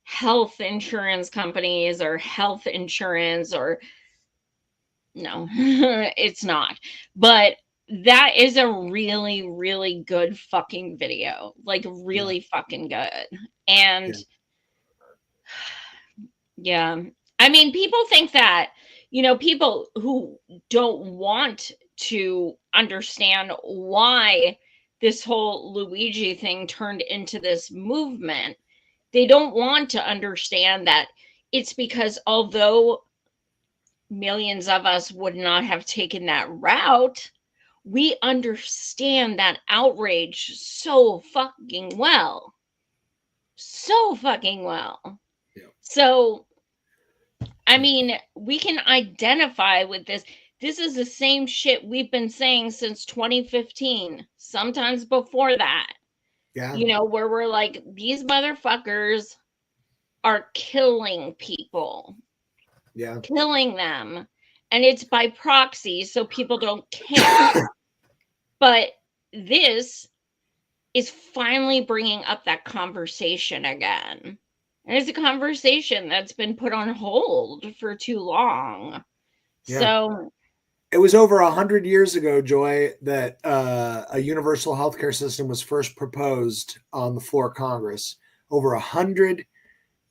health insurance companies or health insurance, or no, it's not. But that is a really, really good fucking video. Like really fucking good. And I mean, people think that, you know, people who don't want to understand why this whole Luigi thing turned into this movement, they don't want to understand that it's because although millions of us would not have taken that route, we understand that outrage so fucking well. So fucking well. Yeah. So, I mean, we can identify with this. This is the same shit we've been saying since 2015, sometimes before that. Yeah. You know, where we're like, these motherfuckers are killing people. Yeah. Killing them. And it's by proxy, so people don't care. But this is finally bringing up that conversation again. And it's a conversation that's been put on hold for too long. Yeah. So it was over 100 years ago, Joy, that a universal healthcare system was first proposed on the floor of Congress. Over 100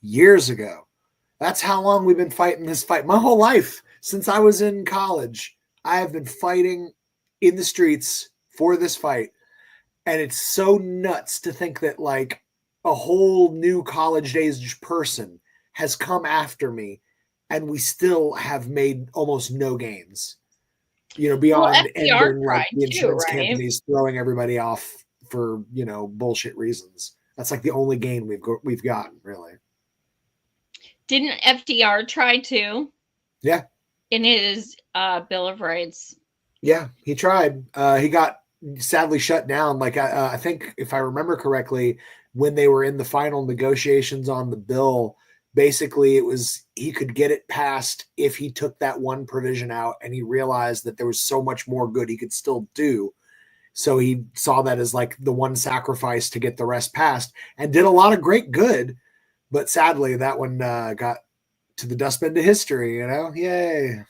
years ago. That's how long we've been fighting this fight. My whole life, since I was in college, I have been fighting in the streets for this fight. And it's so nuts to think that like a whole new college age person has come after me and we still have made almost no gains. You know, beyond ending like the insurance companies throwing everybody off for, you know, bullshit reasons. That's like the only gain we've gotten, really. Didn't FDR try to? Yeah. In his Bill of Rights. Yeah, he tried. He got sadly shut down. Like I think, if I remember correctly, when they were in the final negotiations on the bill, basically it was he could get it passed if he took that one provision out, and he realized that there was so much more good he could still do. So he saw that as like the one sacrifice to get the rest passed, and did a lot of great good. But sadly, that one got to the dustbin to history, you know? Yay.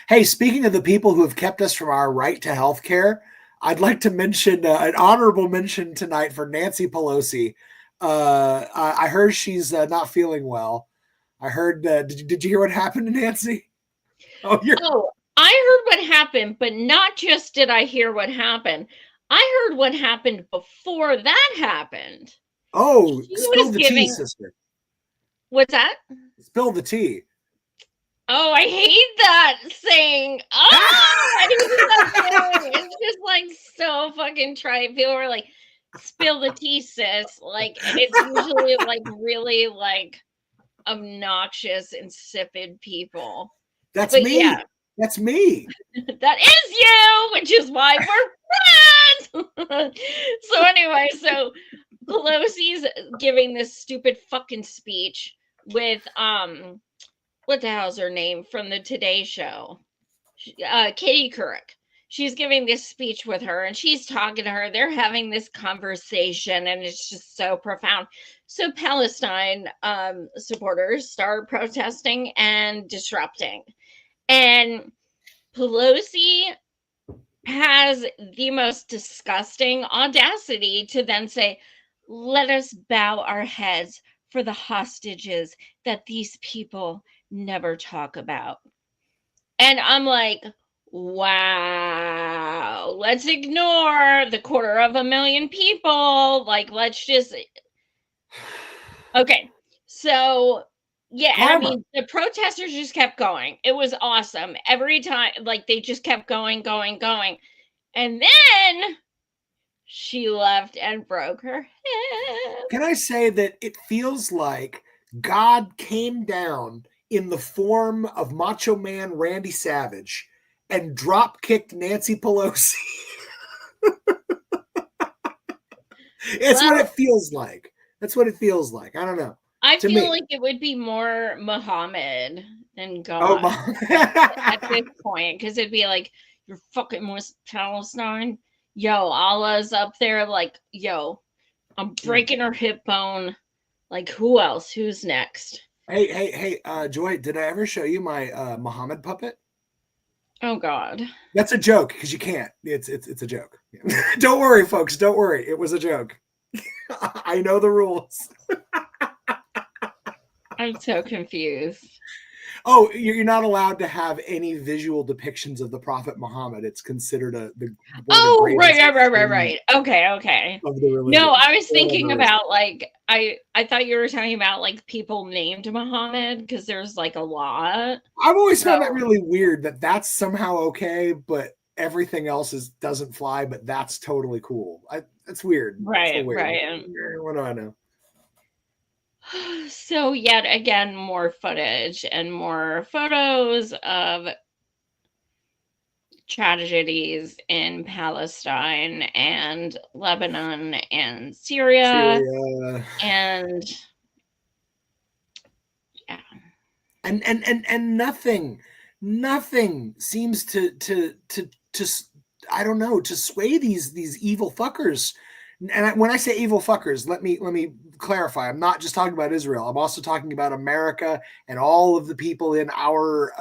Hey, speaking of the people who have kept us from our right to health care, I'd like to mention an honorable mention tonight for Nancy Pelosi. I heard she's not feeling well. I heard, did you hear what happened to Nancy? Oh, I heard what happened, but not just did I hear what happened. I heard what happened before that happened. Oh, spill the tea, sister. What's that? Spill the tea. Oh, I hate that saying. Oh, I hate that saying. It's just like so fucking trite. People are like, spill the tea, sis. Like, and it's usually like really like obnoxious, insipid people. That's me. Yeah. That's me. That is you, which is why we're friends. So anyway, so Pelosi's giving this stupid fucking speech with what the hell's her name from the Today Show? Katie Couric. She's giving this speech with her, and she's talking to her. They're having this conversation, and it's just so profound. So Palestine supporters start protesting and disrupting. And Pelosi has the most disgusting audacity to then say, let us bow our heads for the hostages that these people never talk about. And I'm like, Wow. Let's ignore the 250,000 people. Like, let's just. Okay. So, yeah. And I Karma. mean, the protesters just kept going. It was awesome. Every time, like, they just kept going. And then she left and broke her hip. Can I say that it feels like God came down in the form of Macho Man Randy Savage and drop kicked Nancy Pelosi? It's what it feels like. That's what it feels like. I don't know. I To feel me. like it would be more Muhammad than Oh, God at this point, because it'd be like, you're fucking West Palestine. Yo, Allah's up there, like, yo, I'm breaking her hip bone. Like, who else? Who's next? Hey, Joy, did I ever show you my Muhammad puppet? Oh God. That's a joke because you can't. It's a joke. Don't worry, folks. Don't worry. It was a joke. I know the rules. I'm so confused. Oh, you're not allowed to have any visual depictions of the Prophet Muhammad. It's considered one of the Right. Okay. of the religion. No, I was thinking Whatever it is. about, like, I thought you were talking about, like, people named Muhammad, because there's, like, a lot. I've always found that really weird that that's somehow okay, but everything else doesn't fly. But that's totally cool. That's weird. Right. What do I know? So yet again, more footage and more photos of tragedies in Palestine and Lebanon and Syria. And yeah. And nothing seems to I don't know, to sway these evil fuckers. And when I say evil fuckers, let me clarify. I'm not just talking about Israel. I'm also talking about America and all of the people in our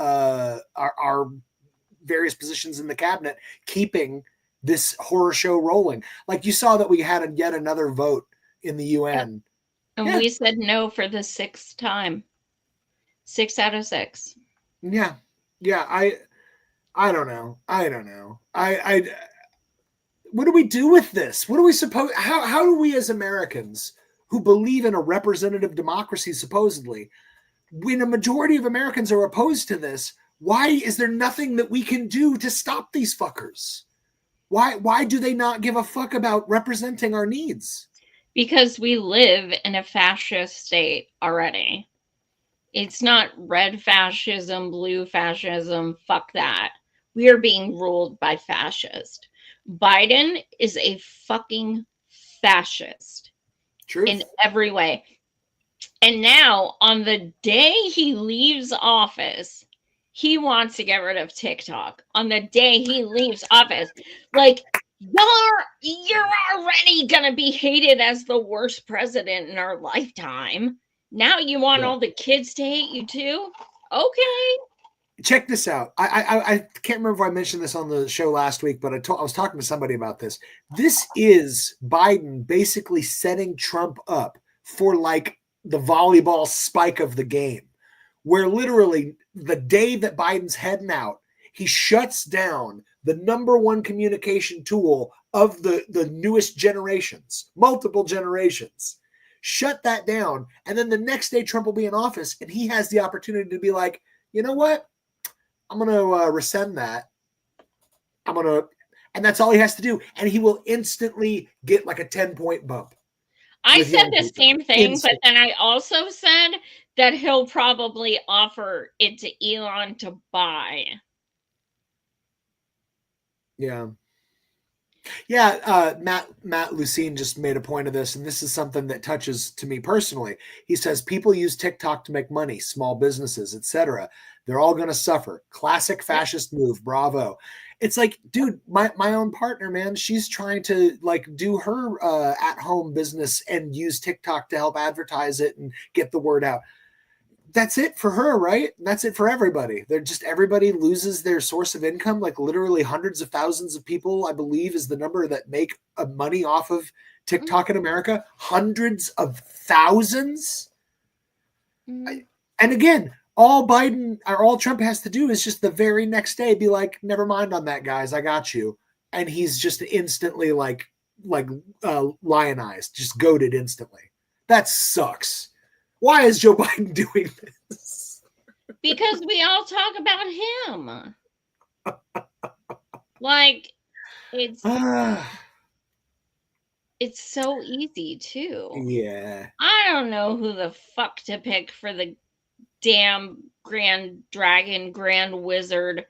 various positions in the cabinet keeping this horror show rolling. Like, you saw that we had yet another vote in the UN. Yep. And we said no for the 6th time. 6 out of 6. Yeah. I don't know. What do we do with this? What do we suppose? How do we as Americans who believe in a representative democracy, supposedly, when a majority of Americans are opposed to this, why is there nothing that we can do to stop these fuckers? Why do they not give a fuck about representing our needs? Because we live in a fascist state already. It's not red fascism, blue fascism, fuck that. We are being ruled by fascists. Biden is a fucking fascist. Truth. In every way. And now, on the day he leaves office, he wants to get rid of TikTok. On the day he leaves office. Like, you're already gonna be hated as the worst president in our lifetime. Now you want all the kids to hate you too? Okay. Check this out. I can't remember if I mentioned this on the show last week, but I was talking to somebody about this. This is Biden basically setting Trump up for, like, the volleyball spike of the game, where literally the day that Biden's heading out, he shuts down the number one communication tool of the newest generations, multiple generations. Shut that down. And then the next day Trump will be in office and he has the opportunity to be like, you know what? I'm going to rescind that. And that's all he has to do. And he will instantly get like a 10-point bump. I said the same thing, but then I also said that he'll probably offer it to Elon to buy. Yeah. Matt Lucene just made a point of this, and this is something that touches to me personally. He says people use TikTok to make money, small businesses, etc. They're all going to suffer. Classic fascist move. Bravo. It's like, dude, my own partner, man, she's trying to like do her at-home business and use TikTok to help advertise it and get the word out. That's it for her, right? That's it for everybody. Everybody loses their source of income. Like literally hundreds of thousands of people, I believe, is the number that make money off of TikTok in America. Hundreds of thousands. And again, all Biden or all Trump has to do is just the very next day be like, never mind on that, guys, I got you. And he's just instantly like lionized, just goaded instantly. That sucks. Why is Joe Biden doing this? Because we all talk about him. Like, it's so easy too. Yeah. I don't know who the fuck to pick for the damn Grand Dragon Grand Wizard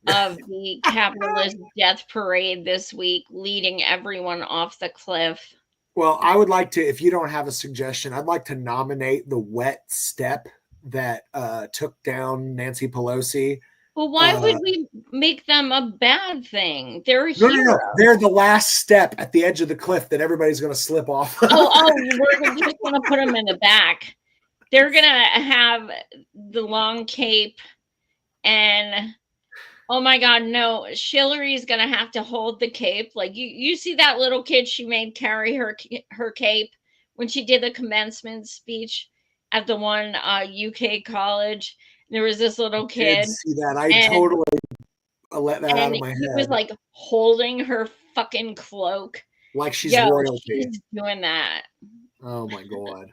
of the capitalist death parade this week, leading everyone off the cliff. Well, I would like to, if you don't have a suggestion, I'd like to nominate the wet step that took down Nancy Pelosi. Well, why would we make them a bad thing? They're a No. hero. They're the last step at the edge of the cliff that everybody's going to slip off. We're just going to put them in the back. They're going to have the long cape and, oh my God, no, Hillary's going to have to hold the cape. Like, you see that little kid she made carry her cape when she did the commencement speech at the one UK college. There was this little kid. I did see that. I totally let that out of my head. He was like holding her fucking cloak. Like she's royalty. She's doing that. Oh my God.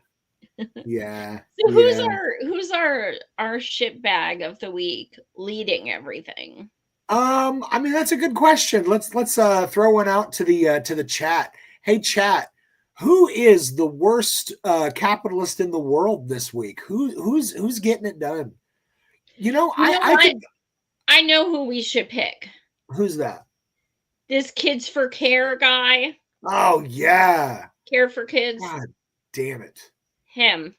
Yeah. So who's our shit bag of the week leading everything? I mean, that's a good question. Let's throw one out to the chat. Hey chat, who is the worst capitalist in the world this week? Who's getting it done? I know who we should pick. Who's that? This Kids for Care guy. Oh yeah. Care for Kids. God damn it. Him.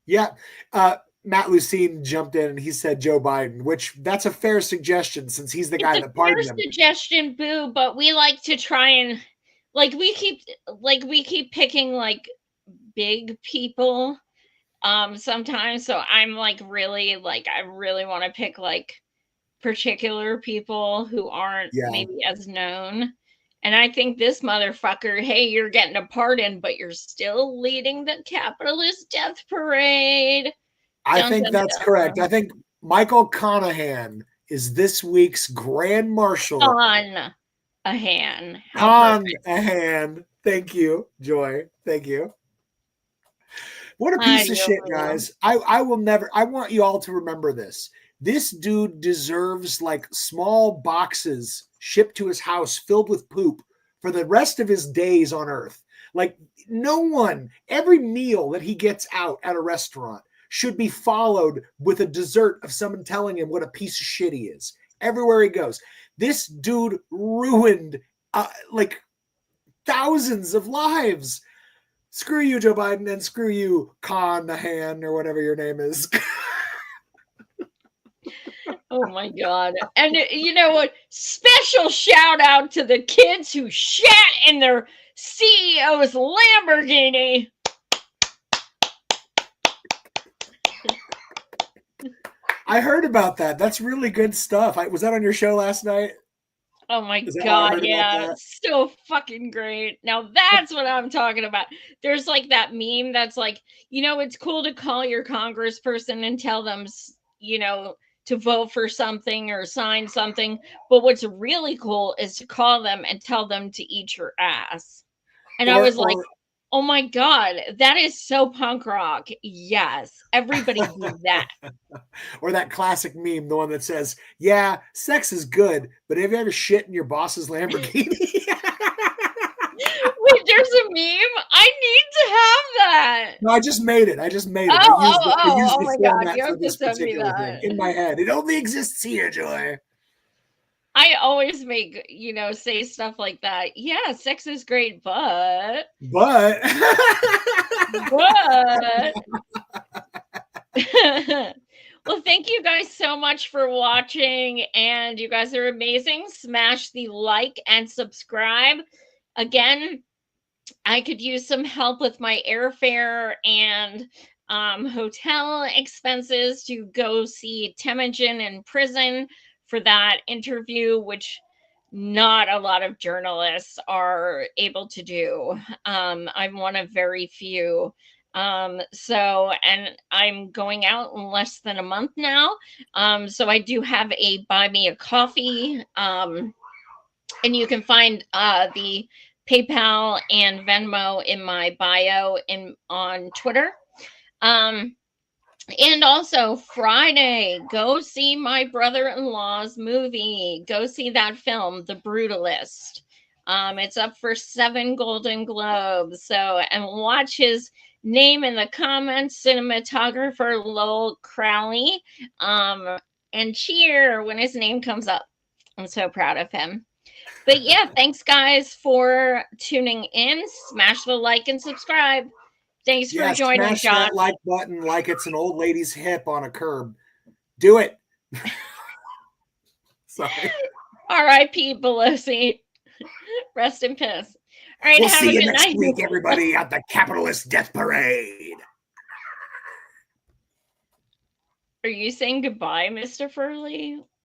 Yeah. Matt Lucene jumped in and he said Joe Biden, which that's a fair suggestion since he's the guy that pardoned him. Suggestion, boo, but we like to try and we keep picking like big people sometimes. So I'm I really want to pick like particular people who aren't maybe as known. And I think this motherfucker, hey, you're getting a pardon, but you're still leading the capitalist death parade. I think that's correct. I think Michael Conahan is this week's Grand Marshal. Conahan. Thank you, Joy. Thank you. What a piece of shit, guys. I want you all to remember this. This dude deserves like small boxes shipped to his house filled with poop for the rest of his days on earth. Like every meal that he gets out at a restaurant should be followed with a dessert of someone telling him what a piece of shit he is. Everywhere he goes. This dude ruined like thousands of lives. Screw you, Joe Biden, and screw you, Conahan, or whatever your name is. Oh my God. And you know what? Special shout out to the kids who shat in their CEO's Lamborghini. I heard about that. That's really good stuff. Was that on your show last night? Oh my God, yeah. It's so fucking great. Now that's what I'm talking about. There's like that meme that's like, it's cool to call your congressperson and tell them, to vote for something or sign something. But what's really cool is to call them and tell them to eat your ass. And I was like, oh my God, that is so punk rock. Yes, everybody do that. Or that classic meme, the one that says, yeah, sex is good, but have you ever shit in your boss's Lamborghini? Wait, there's a meme? I need to have that. No, I just made it. I used my God, you have to send me that. In my head. It only exists here, Joy. I always make, say stuff like that. Yeah, sex is great, but. Well, thank you guys so much for watching, and you guys are amazing. Smash the like and subscribe. Again, I could use some help with my airfare and hotel expenses to go see Temujin in prison for that interview, which not a lot of journalists are able to do. I'm one of very few. So, and I'm going out in less than a month now. So I do have a buy me a coffee. And you can find the PayPal and Venmo in my bio on Twitter. And also Friday, go see my brother-in-law's movie. Go see that film, The Brutalist. It's up for 7 Golden Globes. So, and watch his name in the comments, cinematographer Lowell Crowley. And cheer when his name comes up. I'm so proud of him. But yeah, thanks guys for tuning in. Smash the like and subscribe. Thanks for joining, smash John. that like button like it's an old lady's hip on a curb. Do it. Sorry. R.I.P. Pelosi. Rest in peace. All right, We'll have see a you good next night. week, everybody, at the Capitalist Death Parade. Are you saying goodbye, Mr. Furley?